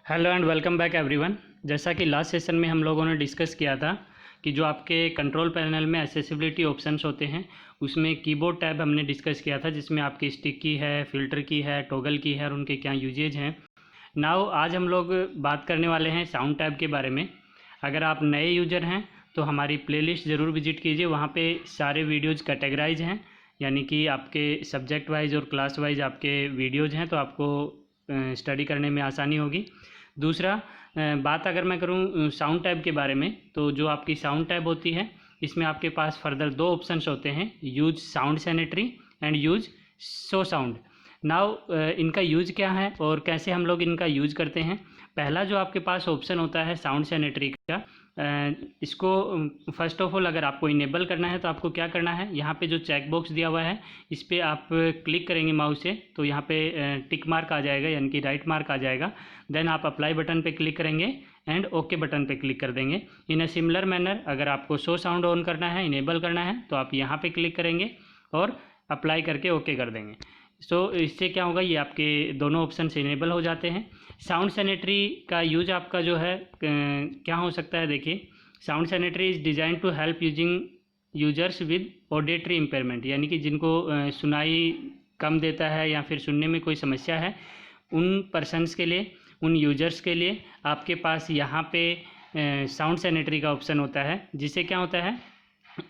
Hello and welcome back everyone. जैसा कि last session में हम लोगों ने डिस्कस किया था कि जो आपके कंट्रोल पैनल में एक्सेसिबिलिटी ऑप्शंस होते हैं उसमें कीबोर्ड टैब हमने डिस्कस किया था, जिसमें आपकी स्टिक की है, फिल्टर की है, टॉगल की है और उनके क्या यूजेज हैं। नाउ आज हम लोग बात करने वाले हैं साउंड टैब के बारे में। अगर आप नए यूजर हैं तो हमारी प्लेलिस्ट ज़रूर विजिट कीजिए, वहाँ पे सारे वीडियोज़ कैटेगराइज हैं, यानी कि आपके सब्जेक्ट वाइज और क्लास वाइज आपके वीडियोज़ हैं, तो आपको स्टडी करने में आसानी होगी। दूसरा बात अगर मैं करूं साउंड टैब के बारे में, तो जो आपकी साउंड टैब होती है इसमें आपके पास फर्दर दो ऑप्शंस होते हैं, use sound sanitary and use show sound. Now इनका यूज क्या है और कैसे हम लोग इनका यूज करते हैं। पहला जो आपके पास ऑप्शन होता है साउंड सैनिटरी का, इसको फर्स्ट ऑफ ऑल अगर आपको इनेबल करना है तो आपको क्या करना है, यहाँ पे जो चेक बॉक्स दिया हुआ है इस पर आप क्लिक करेंगे माउस से, तो यहाँ पे टिक मार्क आ जाएगा, यानी कि राइट मार्क आ जाएगा। देन आप अप्लाई बटन पे क्लिक करेंगे एंड ओके बटन पे क्लिक कर देंगे। इन अ सिमिलर मैनर अगर आपको शो साउंड ऑन करना है, इनेबल करना है, तो आप यहाँ पे क्लिक करेंगे और अप्लाई करके ओके कर देंगे। सो इससे क्या होगा, ये आपके दोनों ऑप्शन से इनेबल हो जाते हैं। साउंड सैनिटरी का यूज आपका जो है क्या हो सकता है, देखिए sound sanitary is design to help using users with auditory impairment, यानी कि जिनको सुनाई कम देता है या फिर सुनने में कोई समस्या है, उन पर्सनस के लिए, उन यूजर्स के लिए आपके पास यहाँ पे साउंड सैनिटरी का ऑप्शन होता है, जिससे क्या होता है,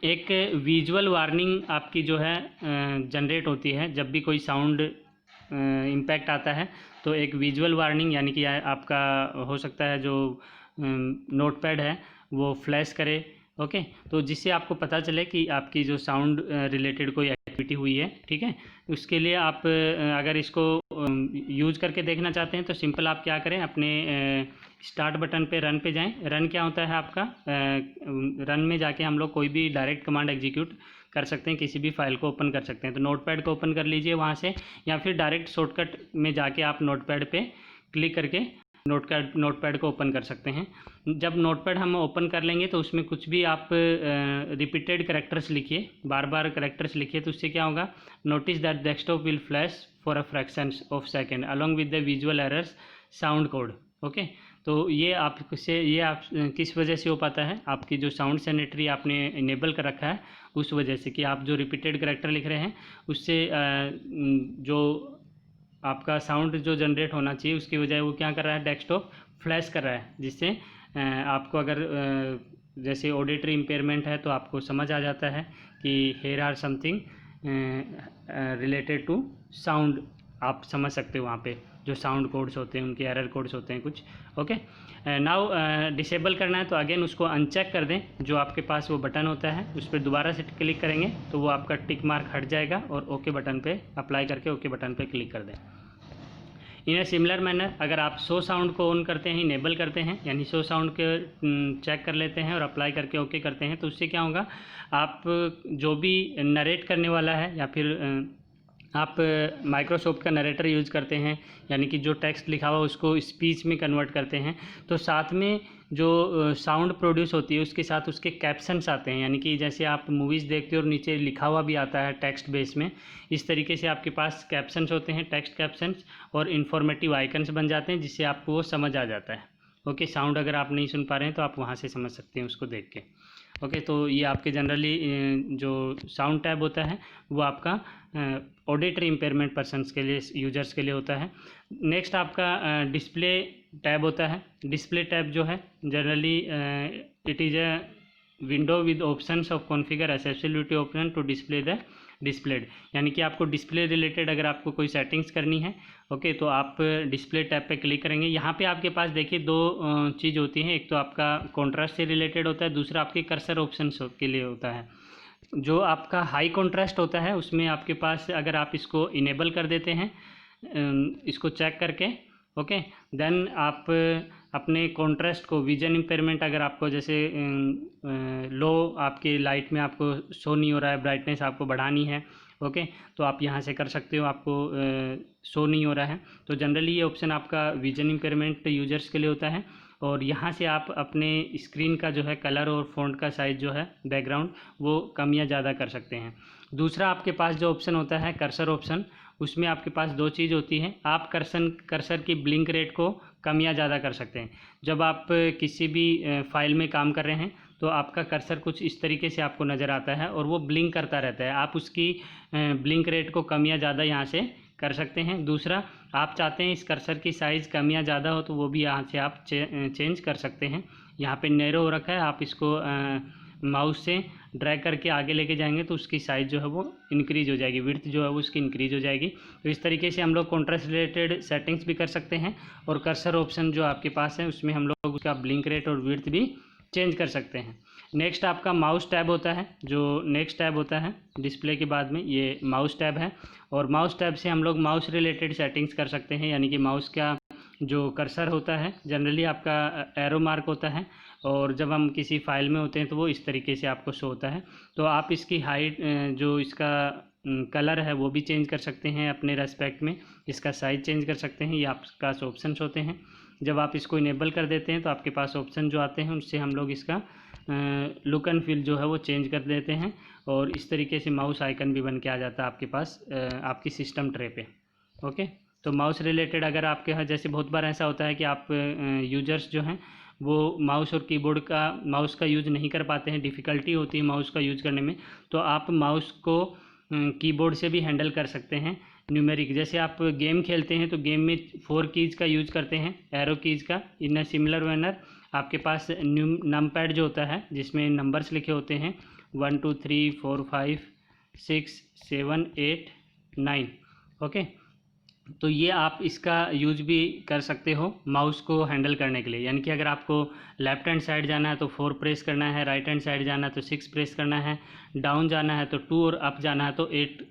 एक विजुअल वार्निंग आपकी जो है जनरेट होती है। जब भी कोई साउंड इम्पैक्ट आता है तो एक विजुअल वार्निंग, यानी कि आपका हो सकता है जो नोटपैड है वो फ्लैश करे, ओके, तो जिससे आपको पता चले कि आपकी जो साउंड रिलेटेड कोई एक्टिविटी हुई है, ठीक है। उसके लिए आप अगर इसको यूज़ करके देखना चाहते हैं तो सिंपल आप क्या करें, अपने स्टार्ट बटन पे रन पे जाएं। रन क्या होता है आपका, रन में जाके हम लोग कोई भी डायरेक्ट कमांड एग्जीक्यूट कर सकते हैं, किसी भी फाइल को ओपन कर सकते हैं। तो नोटपैड को ओपन कर लीजिए वहाँ से, या फिर डायरेक्ट शॉर्टकट में जाके आप नोटपैड पे क्लिक करके नोटपैड को ओपन कर सकते हैं। जब नोटपैड हम ओपन कर लेंगे तो उसमें कुछ भी आप रिपीटेड करेक्टर्स लिखिए, बार बार करेक्टर्स लिखिए, तो उससे क्या होगा, notice that desktop will flash for a fraction of second along with the visual errors sound code, okay. तो ये आपसे, ये आप किस वजह से हो पाता है, आपकी जो साउंड सैनिटरी आपने इनेबल कर रखा है उस वजह से, कि आप जो रिपीटेड करेक्टर लिख रहे हैं उससे जो आपका साउंड जो जनरेट होना चाहिए उसकी वजह वो क्या कर रहा है, डेस्कटॉप फ्लैश कर रहा है, जिससे आपको अगर जैसे ऑडिटरी इम्पेयरमेंट है तो आपको समझ आ जाता है कि here are something related to sound, आप समझ सकते हो वहाँ पे जो साउंड कोड्स होते हैं, उनके एरर कोड्स होते हैं कुछ, ओके। नाउ डिसेबल करना है तो अगेन उसको अनचेक कर दें, जो आपके पास वो बटन होता है उस पर दोबारा से क्लिक करेंगे तो वो आपका टिक मार्क हट जाएगा और ओके बटन पे अप्लाई करके ओके बटन पे क्लिक कर दें। इन ए सिमिलर मैनर अगर आप शो साउंड को ऑन करते हैं, इनेबल करते हैं, यानी शो साउंड के चेक कर लेते हैं और अप्लाई करके ओके करते हैं, तो उससे क्या होगा, आप जो भी नरेट करने वाला है या फिर आप माइक्रोसॉफ्ट का नरेटर यूज़ करते हैं, यानी कि जो टेक्स्ट लिखा हुआ उसको स्पीच में कन्वर्ट करते हैं, तो साथ में जो साउंड प्रोड्यूस होती है उसके साथ उसके कैप्शंस आते हैं, यानी कि जैसे आप मूवीज़ देखते हो और नीचे लिखा हुआ भी आता है टेक्स्ट बेस में, इस तरीके से आपके पास कैप्शंस होते हैं, टेक्स्ट कैप्शंस, और इन्फॉर्मेटिव आइकन्स बन जाते हैं, जिससे आपको वो समझ आ जाता है, ओके। साउंड अगर आप नहीं सुन पा रहे हैं तो आप वहाँ से समझ सकते हैं उसको देख के, ओके। तो ये आपके जनरली जो साउंड टैब होता है वो आपका ऑडिटरी इम्पेयरमेंट पर्सनस के लिए, यूजर्स के लिए होता है। नेक्स्ट आपका डिस्प्ले टैब होता है। डिस्प्ले टैब जो है generally it is a window with options of configure accessibility option to display the displayed, यानी कि आपको डिस्प्ले रिलेटेड अगर आपको कोई सेटिंग्स करनी है, ओके, तो आप डिस्प्ले टैब पे क्लिक करेंगे। यहाँ पे आपके पास देखिए दो चीज़ होती हैं, एक तो आपका कॉन्ट्रास्ट से रिलेटेड होता है, दूसरा आपके कर्सर ऑप्शंस के लिए होता है। जो आपका हाई कॉन्ट्रास्ट होता है उसमें आपके पास अगर आप इसको इनेबल कर देते हैं, इसको चेक करके, ओके, देन आप अपने कॉन्ट्रास्ट को, विजन इम्पेयरमेंट अगर आपको जैसे लो आपके लाइट में आपको शो नहीं हो रहा है, ब्राइटनेस आपको बढ़ानी है, ओके, तो आप यहाँ से कर सकते हो, आपको शो नहीं हो रहा है, तो जनरली ये ऑप्शन आपका विजन इम्पेयरमेंट यूजर्स के लिए होता है। और यहाँ से आप अपने स्क्रीन का जो है कलर और फ़ॉन्ट का साइज़ जो है बैकग्राउंड वो कम या ज़्यादा कर सकते हैं। दूसरा आपके पास जो ऑप्शन होता है कर्सर ऑप्शन, उसमें आपके पास दो चीज़ होती है, आप कर्सर की ब्लिंक रेट को कम या ज़्यादा कर सकते हैं। जब आप किसी भी फाइल में काम कर रहे हैं तो आपका कर्सर कुछ इस तरीके से आपको नज़र आता है और वो ब्लिंक करता रहता है। आप उसकी ब्लिंक रेट को कम या ज़्यादा यहाँ से कर सकते हैं। दूसरा, आप चाहते हैं इस कर्सर की साइज़ कम या ज़्यादा हो तो वो भी यहाँ से आप चेंज कर सकते हैं। यहाँ पे नैरो हो रखा है, आप इसको माउस से ड्रैग करके आगे लेके जाएंगे तो उसकी साइज़ जो है वो इंक्रीज़ हो जाएगी, विड्थ जो है वो उसकी इंक्रीज़ हो जाएगी। तो इस तरीके से हम लोग कॉन्ट्रास्ट रिलेटेड सेटिंग्स भी कर सकते हैं और कर्सर ऑप्शन जो आपके पास है उसमें हम लोग उसका ब्लिंक रेट और विड्थ भी चेंज कर सकते हैं। नेक्स्ट आपका माउस टैब होता है, जो नेक्स्ट टैब होता है डिस्प्ले के बाद में, ये माउस टैब है। और माउस टैब से हम लोग माउस रिलेटेड सेटिंग्स कर सकते हैं, यानी कि माउस का जो कर्सर होता है जनरली आपका एरो मार्क होता है और जब हम किसी फाइल में होते हैं तो वो इस तरीके से आपको शो होता है। तो आप इसकी हाइट, जो इसका कलर है वो भी चेंज कर सकते हैं अपने रेस्पेक्ट में, इसका साइज़ चेंज कर सकते हैं, ये आपके पास ऑप्शंस होते हैं। जब आप इसको इनेबल कर देते हैं तो आपके पास ऑप्शन जो आते हैं उससे हम लोग इसका लुक एंड फील जो है वो चेंज कर देते हैं और इस तरीके से माउस आइकन भी बन के आ जाता है आपके पास आपकी सिस्टम ट्रे पे। ओके, तो माउस रिलेटेड अगर आपके यहाँ, जैसे बहुत बार ऐसा होता है कि आप यूजर्स जो हैं वो माउस और कीबोर्ड का माउस का यूज़ नहीं कर पाते हैं, डिफ़िकल्टी होती है माउस का यूज़ करने में, तो आप माउस को कीबोर्ड से भी हैंडल कर सकते हैं न्यूमेरिक। जैसे आप गेम खेलते हैं तो गेम में 4 कीज़ का यूज़ करते हैं, एरो कीज़ का। इन अ सिमिलर मैनर आपके पास नम पैड जो होता है जिसमें नंबर्स लिखे होते हैं 1 2 3 4 5 6 7 8 9। ओके, तो ये आप इसका यूज भी कर सकते हो माउस को हैंडल करने के लिए, यानी कि अगर आपको लेफ्ट हैंड साइड जाना है तो 4 प्रेस करना है, राइट हैंड साइड जाना है तो 6 प्रेस करना है, डाउन जाना है तो 2 और अप जाना है तो 8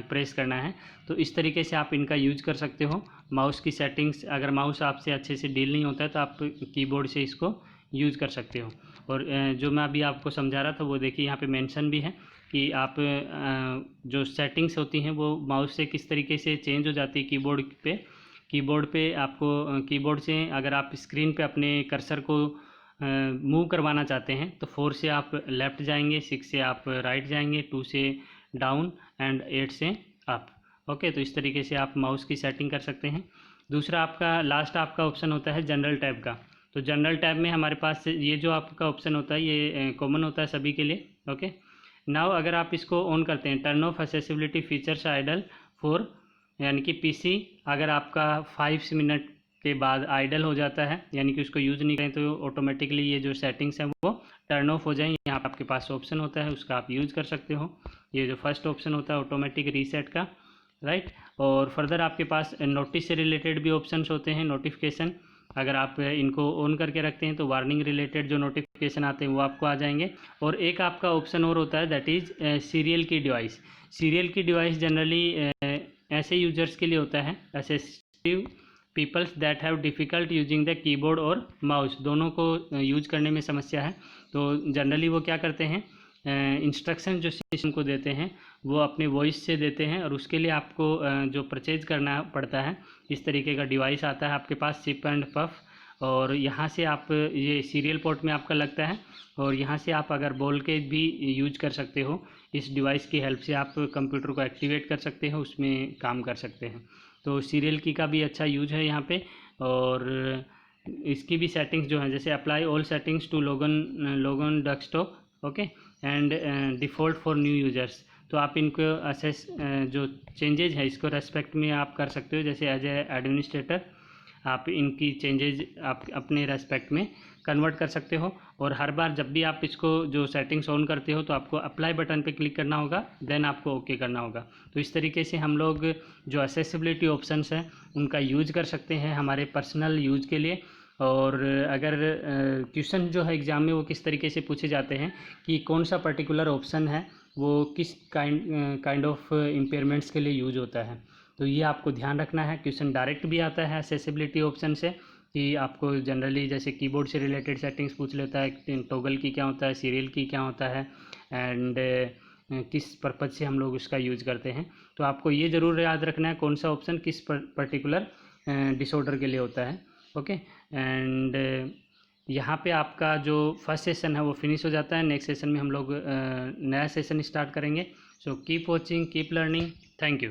प्रेस करना है। तो इस तरीके से आप इनका यूज कर सकते हो माउस की सेटिंग्स। अगर माउस आपसे अच्छे से डील नहीं होता है तो आप कीबोर्ड से इसको यूज़ कर सकते हो। और जो मैं अभी आपको समझा रहा था वो देखिए यहाँ पे मेंशन भी है कि आप जो सेटिंग्स होती हैं वो माउस से किस तरीके से चेंज हो जाती है कीबोर्ड पे आपको कीबोर्ड से अगर आप स्क्रीन पे अपने कर्सर को मूव करवाना चाहते हैं तो 4 से आप लेफ़्ट जाएंगे, 6 से आप राइट जाएंगे, 2 से डाउन एंड 8 से अप। ओके, तो इस तरीके से आप माउस की सेटिंग कर सकते हैं। दूसरा आपका लास्ट आपका ऑप्शन होता है जनरल टैब का। तो जनरल टैब में हमारे पास ये जो आपका ऑप्शन होता है ये कॉमन होता है सभी के लिए। ओके, नाउ अगर आप इसको ऑन करते हैं, turn off accessibility features idle for, यानी कि पीसी अगर आपका 5 मिनट के बाद आइडल हो जाता है, यानी कि उसको यूज़ नहीं करें तो ऑटोमेटिकली ये जो सेटिंग्स हैं वो टर्न ऑफ हो जाएं। यहाँ आपके पास ऑप्शन होता है उसका आप यूज़ कर सकते हो। ये जो फर्स्ट ऑप्शन होता है ऑटोमेटिक रीसेट का, राइट। और फर्दर आपके पास नोटिस से रिलेटेड भी ऑप्शंस होते हैं, नोटिफिकेशन अगर आप इनको ऑन करके रखते हैं तो वार्निंग रिलेटेड जो नोटिफिकेशन आते हैं वो आपको आ जाएंगे। और एक आपका ऑप्शन और होता है that is serial key device. Serial key device generally ऐसे यूजर्स के लिए होता है, assistive peoples that have difficult using the keyboard और माउस, दोनों को यूज करने में समस्या है। तो जनरली वो क्या करते हैं, इंस्ट्रक्शन जो सिस्टम को देते हैं वो अपने वॉइस से देते हैं और उसके लिए आपको जो परचेज करना पड़ता है, इस तरीके का डिवाइस आता है आपके पास, सिप एंड पफ। और यहाँ से आप ये सीरियल पोर्ट में आपका लगता है और यहाँ से आप अगर बोल के भी यूज कर सकते हो, इस डिवाइस की हेल्प से आप कंप्यूटर को एक्टिवेट कर सकते हो, उसमें काम कर सकते हैं। तो सीरियल की का भी अच्छा यूज है यहाँ पे। और इसकी भी सेटिंग्स जो हैं, जैसे अप्लाई ऑल सेटिंग्स टू लोगन desktop, okay, and default for new users. तो आप इनको असेस जो चेंजेज है इसको रेस्पेक्ट में आप कर सकते हो, जैसे एज ए एडमिनिस्ट्रेटर आप इनकी चेंजेज आप अपने रेस्पेक्ट में कन्वर्ट कर सकते हो। और हर बार जब भी आप इसको जो सेटिंग्स ऑन करते हो तो आपको अप्लाई बटन पे क्लिक करना होगा, देन आपको ओके करना होगा। तो इस तरीके से हम लोग जो एक्सेसिबिलिटी ऑप्शंस हैं उनका यूज कर सकते हैं हमारे पर्सनल यूज के लिए। और अगर क्वेश्चन जो है एग्ज़ाम में वो किस तरीके से पूछे जाते हैं कि कौन सा पर्टिकुलर ऑप्शन है वो किस काइंड ऑफ इम्पेयरमेंट्स के लिए यूज होता है, तो ये आपको ध्यान रखना है। क्वेश्चन डायरेक्ट भी आता है एक्सेसिबिलिटी ऑप्शन से कि आपको जनरली जैसे कीबोर्ड से रिलेटेड सेटिंग्स पूछ लेता है, टॉगल की क्या होता है, सीरियल की क्या होता है, एंड किस पर्पज़ से हम लोग उसका यूज़ करते हैं। तो आपको ये ज़रूर याद रखना है कौन सा ऑप्शन किस पर्टिकुलर डिसऑर्डर के लिए होता है। ओके, एंड यहाँ पे आपका जो फर्स्ट सेशन है वो फिनिश हो जाता है। नेक्स्ट सेशन में हम लोग नया सेशन स्टार्ट करेंगे। So keep watching, keep learning, thank you.